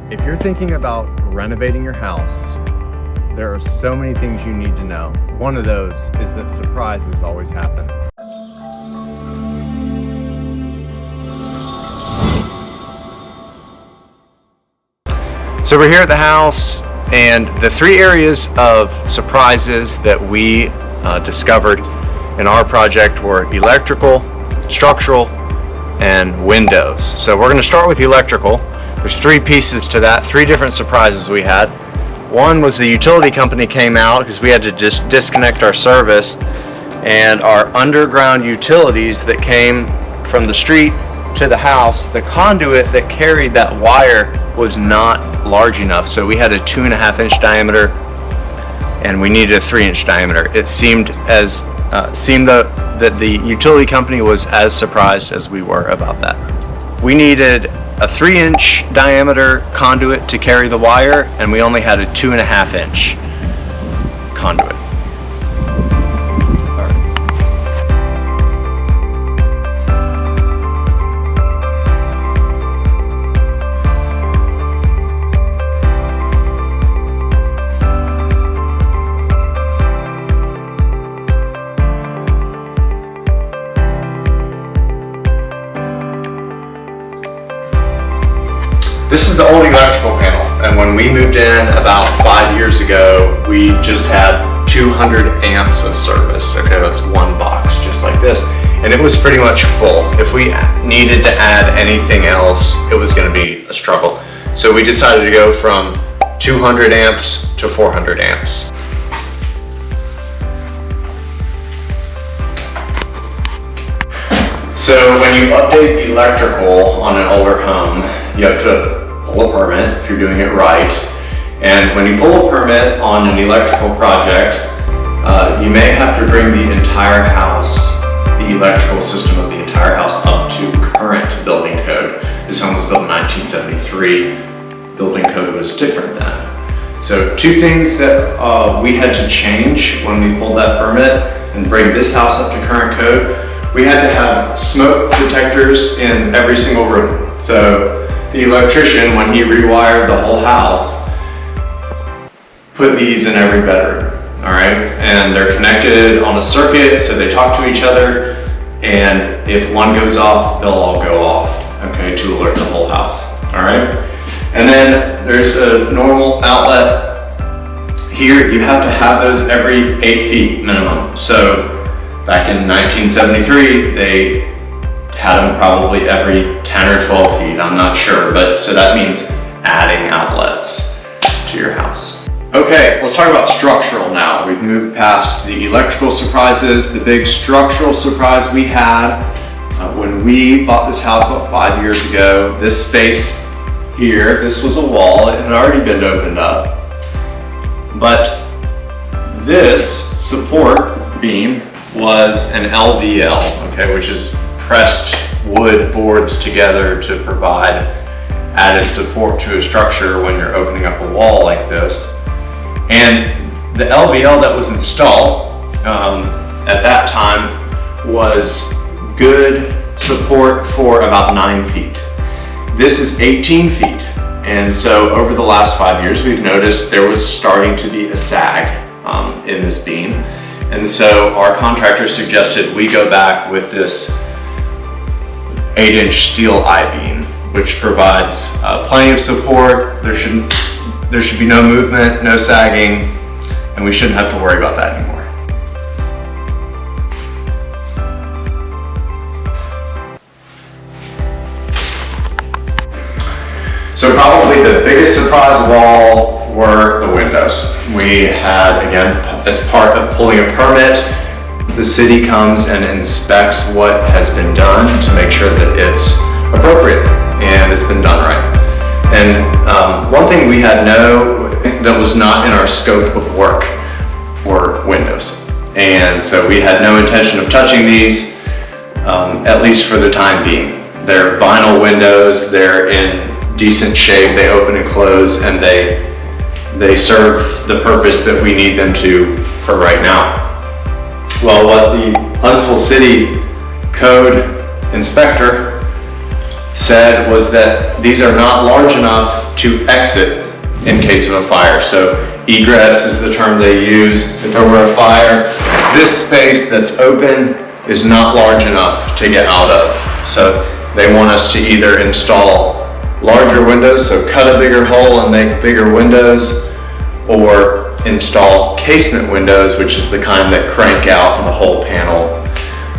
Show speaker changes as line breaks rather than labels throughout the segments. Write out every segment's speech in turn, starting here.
If you're thinking about renovating your house, there are so many things you need to know. One of those is that surprises always happen. So we're here at the house, and the three areas of surprises that we discovered in our project were electrical, structural, and windows. So we're going to start with electrical. There's three pieces to that, three different surprises we had. One was the utility company came out because we had to just disconnect our service, and our underground utilities that came from the street to the house, the conduit that carried that wire was not large enough. So we had a 2.5-inch diameter and we needed a 3-inch diameter. It seemed that the utility company was as surprised as we were about that. We needed a 3-inch diameter conduit to carry the wire, and we only had a 2.5-inch conduit. This is the old electrical panel, and when we moved in about 5 years ago, we just had 200 amps of service. Okay, that's one box just like this, and it was pretty much full. If we needed to add anything else, it was going to be a struggle. So we decided to go from 200 amps to 400 amps. So when you update electrical on an older home, you have to pull a permit if you're doing it right. And when you pull a permit on an electrical project, you may have to bring the entire house, the electrical system of the entire house, up to current building code. This home was built in 1973. Building code was different then. So two things that we had to change when we pulled that permit and bring this house up to current code. We had to have smoke detectors in every single room. So the electrician, when he rewired the whole house, put these in every bedroom, all right? And they're connected on a circuit, so they talk to each other, and if one goes off, they'll all go off, okay, to alert the whole house, all right? And then there's a normal outlet here. You have to have those every 8 feet minimum. So back in 1973, they had them probably every 10 or 12 feet, I'm not sure, but so that means adding outlets to your house. Okay, let's talk about structural now. We've moved past the electrical surprises. The big structural surprise we had when we bought this house about 5 years ago, this space here, this was a wall. It had already been opened up, but this support beam was an LVL, okay, which is pressed wood boards together to provide added support to a structure when you're opening up a wall like this. And the LVL that was installed at that time was good support for about 9 feet. This is 18 feet. And so over the last 5 years, we've noticed there was starting to be a sag in this beam. And so our contractor suggested we go back with this 8-inch steel I-beam, which provides plenty of support. There should be no movement, no sagging, and we shouldn't have to worry about that anymore. So probably the biggest surprise of all were the windows. We had, again, as part of pulling a permit, the city comes and inspects what has been done to make sure that it's appropriate and it's been done right. And one thing we had that was not in our scope of work were windows. And so we had no intention of touching these, at least for the time being. They're vinyl windows, they're in decent shape, they open and close, and they serve the purpose that we need them to for right now. Well, what the Huntsville City Code Inspector said was that these are not large enough to exit in case of a fire. So egress is the term they use. If there were a fire, this space that's open is not large enough to get out of. So they want us to either install larger windows, so cut a bigger hole and make bigger windows, or install casement windows, which is the kind that crank out and the whole panel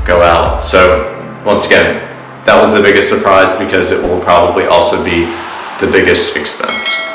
go out. So once again, that was the biggest surprise because it will probably also be the biggest expense.